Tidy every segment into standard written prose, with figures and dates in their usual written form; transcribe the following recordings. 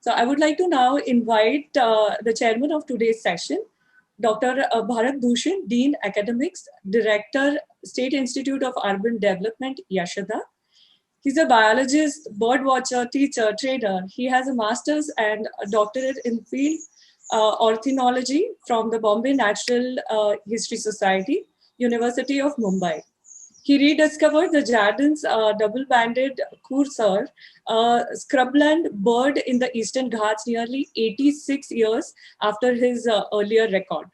So I would like to now invite the chairman of today's session, Dr. Bharat Bhushan, Dean Academics, Director, State Institute of Urban Development, Yashada. He's a biologist, bird watcher, teacher, trader. He has a master's and a doctorate in field ornithology from the Bombay Natural History Society, University of Mumbai. He rediscovered the Jardin's double-banded cursor, a scrubland bird in the Eastern Ghats nearly 86 years after his earlier record.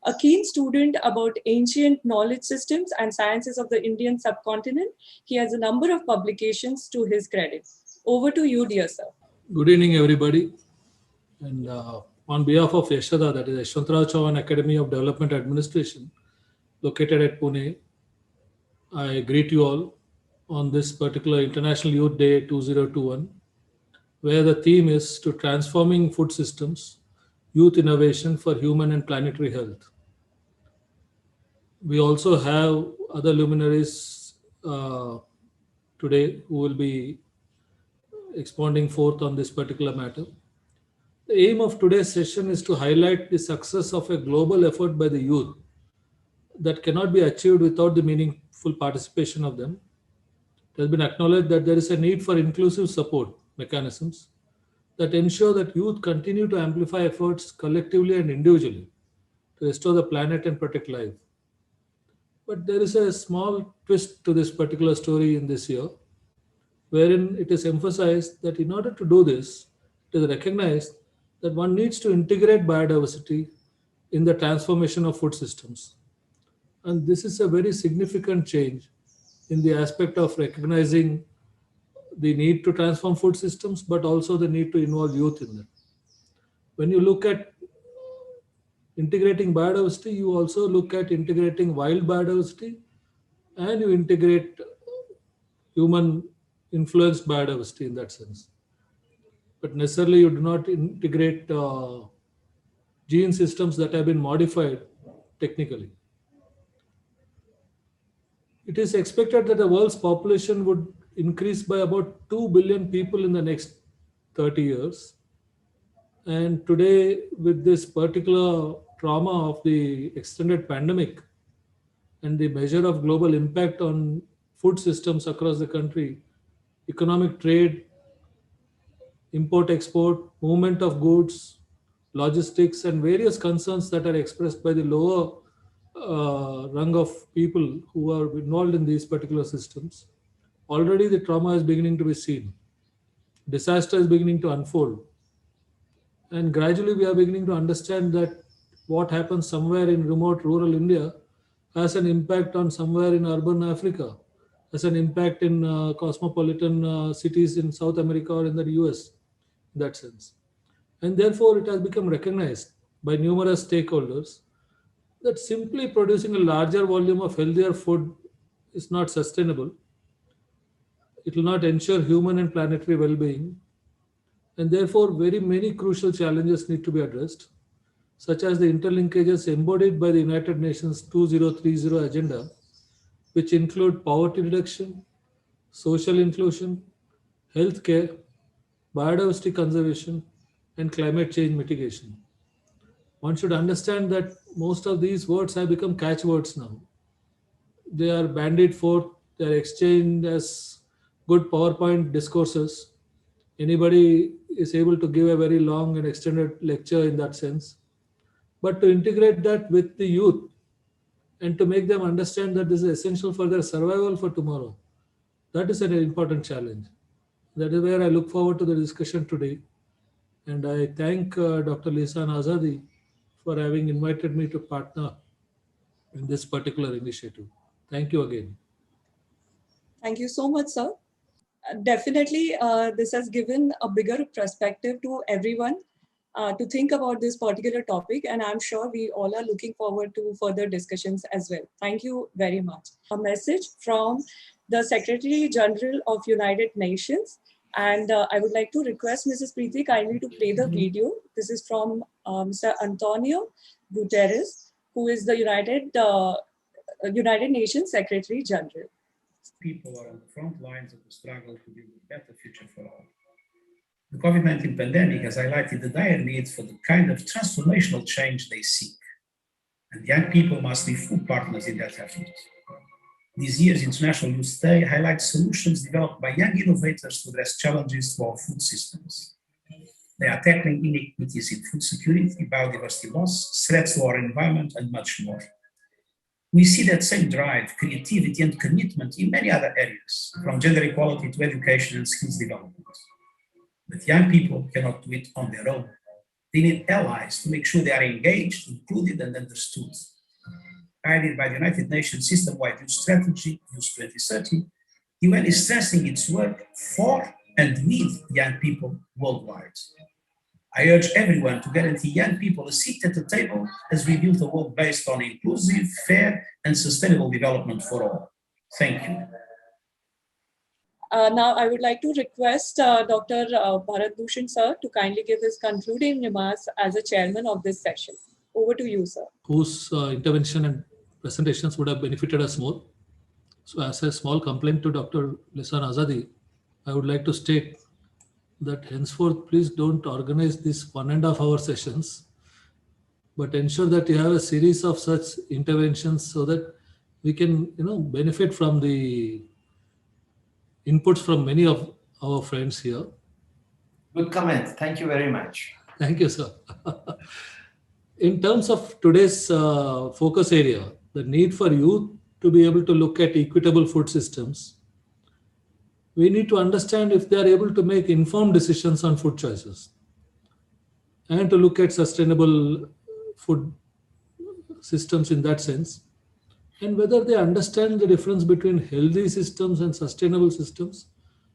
A keen student about ancient knowledge systems and sciences of the Indian subcontinent, he has a number of publications to his credit. Over to you, dear sir. Good evening, everybody. And on behalf of Yashada, that is Yashwantrao Chauhan Academy of Development Administration, located at Pune, I greet you all on this particular International Youth Day 2021, where the theme is to transforming food systems, youth innovation for human and planetary health. We also have other luminaries today who will be expounding forth on this particular matter. The aim of today's session is to highlight the success of a global effort by the youth that cannot be achieved without the meaningful participation of them. It has been acknowledged that there is a need for inclusive support mechanisms that ensure that youth continue to amplify efforts collectively and individually to restore the planet and protect life. But there is a small twist to this particular story in this year, wherein it is emphasized that in order to do this, it is recognized that one needs to integrate biodiversity in the transformation of food systems. And this is a very significant change in the aspect of recognizing the need to transform food systems, but also the need to involve youth in them. When you look at integrating biodiversity, you also look at integrating wild biodiversity and you integrate human influenced biodiversity in that sense. But necessarily you do not integrate gene systems that have been modified technically. It is expected that the world's population would increase by about 2 billion people in the next 30 years. And today, with this particular trauma of the extended pandemic and the measure of global impact on food systems across the country, economic trade, import-export, movement of goods, logistics, and various concerns that are expressed by the lower rung of people who are involved in these particular systems. Already the trauma is beginning to be seen. Disaster is beginning to unfold. And gradually we are beginning to understand that what happens somewhere in remote rural India has an impact on somewhere in urban Africa, has an impact in cosmopolitan cities in South America or in the US, in that sense. And therefore it has become recognized by numerous stakeholders that simply producing a larger volume of healthier food is not sustainable. It will not ensure human and planetary well-being. And therefore, very many crucial challenges need to be addressed, such as the interlinkages embodied by the United Nations 2030 agenda, which include poverty reduction, social inclusion, healthcare, biodiversity conservation, and climate change mitigation. One should understand that most of these words have become catchwords now. They are bandied forth, they are exchanged as good PowerPoint discourses. Anybody is able to give a very long and extended lecture in that sense. But to integrate that with the youth and to make them understand that this is essential for their survival for tomorrow, that is an important challenge. That is where I look forward to the discussion today. And I thank Dr.Lesan Azadi for having invited me to partner in this particular initiative. Thank you again. Thank you so much, sir. Definitely, this has given a bigger perspective to everyone to think about this particular topic, and I'm sure we all are looking forward to further discussions as well. Thank you very much. A message from the Secretary General of United Nations, and I would like to request Mrs. Preeti kindly to play the video. This is from Mr. Antonio Guterres, who is the United Nations Secretary General. People are on the front lines of the struggle to build a better future for all. The COVID-19 pandemic has highlighted the dire need for the kind of transformational change they seek, and young people must be full partners in that effort. This year's International Youth Day highlights solutions developed by young innovators to address challenges to our food systems. They are tackling inequities in food security, biodiversity loss, threats to our environment, and much more. We see that same drive, creativity, and commitment in many other areas, from gender equality to education and skills development. But young people cannot do it on their own. They need allies to make sure they are engaged, included, and understood. Guided by the United Nations System-Wide Youth Strategy, Youth 2030, the UN is stressing its work for and with young people worldwide. I urge everyone to guarantee young people a seat at the table as we build a world based on inclusive, fair, and sustainable development for all. Thank you. Now, I would like to request Dr. Bharat Bhushan, sir, to kindly give his concluding remarks as a chairman of this session. Over to you, sir. Whose intervention and presentations would have benefited us more. So, as a small complaint to Dr. Lesan Azadi, I would like to state that henceforth, please don't organize these 1.5 hour sessions, but ensure that you have a series of such interventions so that we can, benefit from the inputs from many of our friends here. Good comment. Thank you very much. Thank you, sir. In terms of today's focus area, the need for youth to be able to look at equitable food systems, we need to understand if they are able to make informed decisions on food choices and to look at sustainable food systems in that sense, and whether they understand the difference between healthy systems and sustainable systems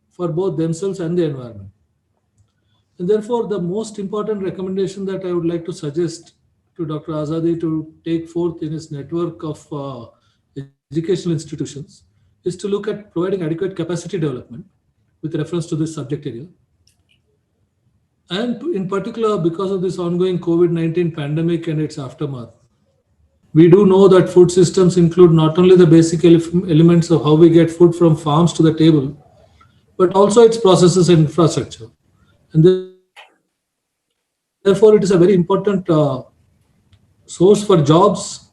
for both themselves and the environment. And therefore, the most important recommendation that I would like to suggest to Dr. Azadi to take forth in his network of educational institutions is to look at providing adequate capacity development with reference to this subject area. And in particular, because of this ongoing COVID-19 pandemic and its aftermath, we do know that food systems include not only the basic elements of how we get food from farms to the table, but also its processes and infrastructure. And therefore, it is a very important source for jobs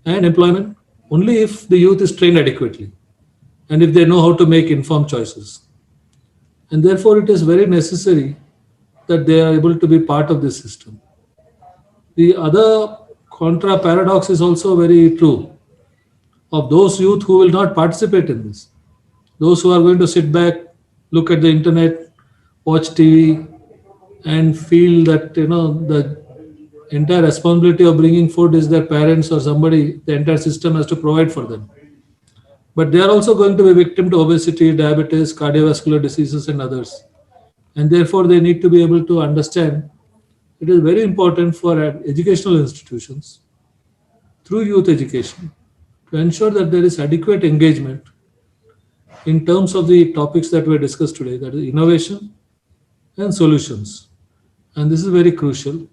and employment only if the youth is trained adequately and if they know how to make informed choices. And therefore, it is very necessary that they are able to be part of this system. The other contra paradox is also very true of those youth who will not participate in this. Those who are going to sit back, look at the internet, watch TV, and feel that the entire responsibility of bringing food is their parents or somebody, the entire system has to provide for them. But they are also going to be victim to obesity, diabetes, cardiovascular diseases, and others. And therefore, they need to be able to understand it is very important for educational institutions through youth education to ensure that there is adequate engagement in terms of the topics that were discussed today, that is innovation and solutions. And this is very crucial.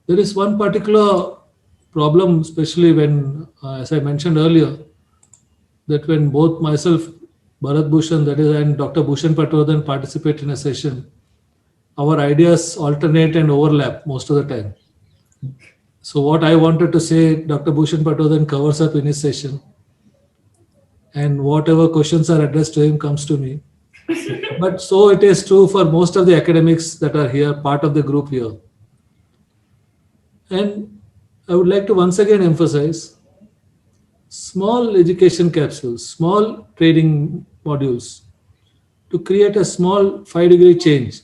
There is one particular problem, especially when, as I mentioned earlier, that when both myself, Bharat Bhushan, that is, and Dr. Bhushan Patwardhan participate in a session, our ideas alternate and overlap most of the time. So what I wanted to say, Dr. Bhushan Patwardhan covers up in his session, and whatever questions are addressed to him comes to me. But so it is true for most of the academics that are here, part of the group here. And I would like to once again emphasize small education capsules, small training modules to create a small 5-degree change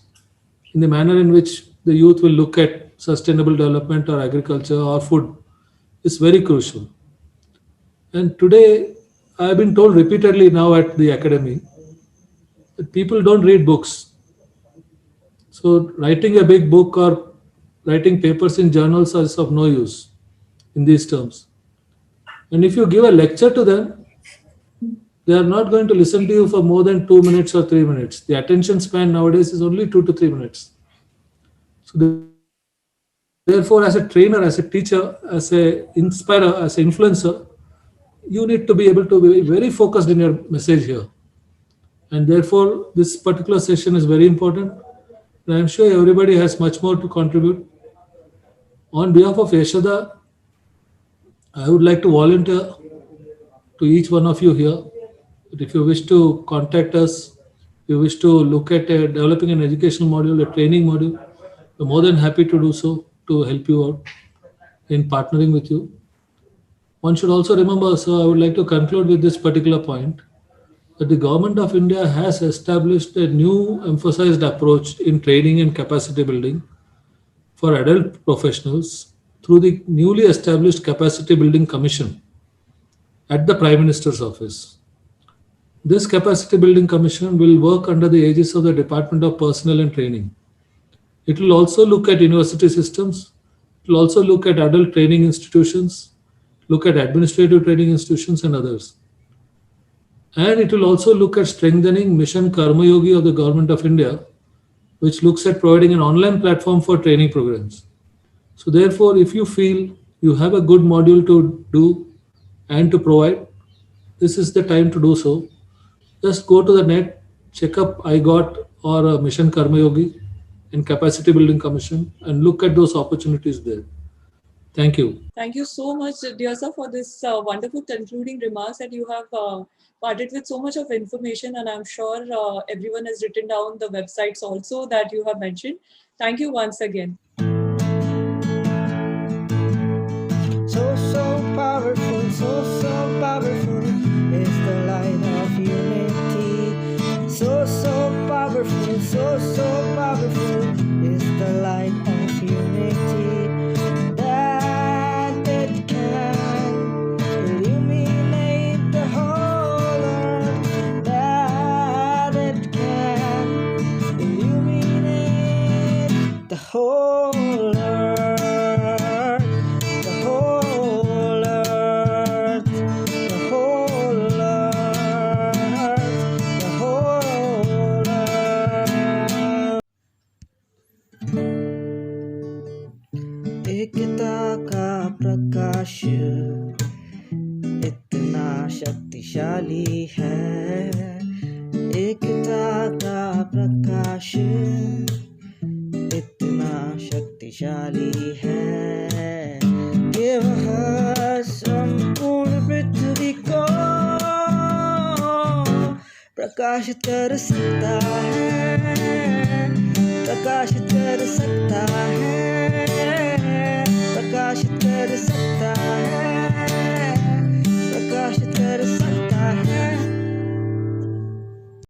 in the manner in which the youth will look at sustainable development or agriculture or food is very crucial. And today, I have been told repeatedly now at the academy that people don't read books. So writing a big book or writing papers in journals is of no use in these terms. And if you give a lecture to them, they are not going to listen to you for more than 2 minutes or 3 minutes. The attention span nowadays is only 2 to 3 minutes. So therefore, as a trainer, as a teacher, as an inspirer, as an influencer, you need to be able to be very focused in your message here. And therefore, this particular session is very important. And I'm sure everybody has much more to contribute. On behalf of Yashada, I would like to volunteer to each one of you here. But if you wish to contact us, if you wish to look at developing an educational module, a training module, we're more than happy to do so to help you out in partnering with you. One should also remember, so I would like to conclude with this particular point, that the government of India has established a new emphasized approach in training and capacity building for adult professionals through the newly established Capacity Building Commission at the Prime Minister's office. This Capacity Building Commission will work under the aegis of the Department of Personnel and Training. It will also look at university systems, it will also look at adult training institutions, look at administrative training institutions and others. And it will also look at strengthening Mission Karma Yogi of the Government of India, which looks at providing an online platform for training programs. So therefore, if you feel you have a good module to do and to provide, this is the time to do so. Just go to the net, check up iGot or Mission Karma Yogi and Capacity Building Commission and look at those opportunities there. Thank you. Thank you so much, dear sir, for this wonderful concluding remarks that you have parted with so much of information, and I'm sure everyone has written down the websites also that you have mentioned. Thank you once again. So powerful, so powerful is the light of unity. So powerful, so powerful is the light of unity. That it can illuminate the whole earth. That it can illuminate the whole earth. एकता का प्रकाश इतना शक्तिशाली है। एकता का प्रकाश इतना शक्तिशाली है कि वह संपूर्ण पृथ्वी को प्रकाशित कर सकता है, प्रकाशित कर सकता है, प्रकाशित कर सकता है।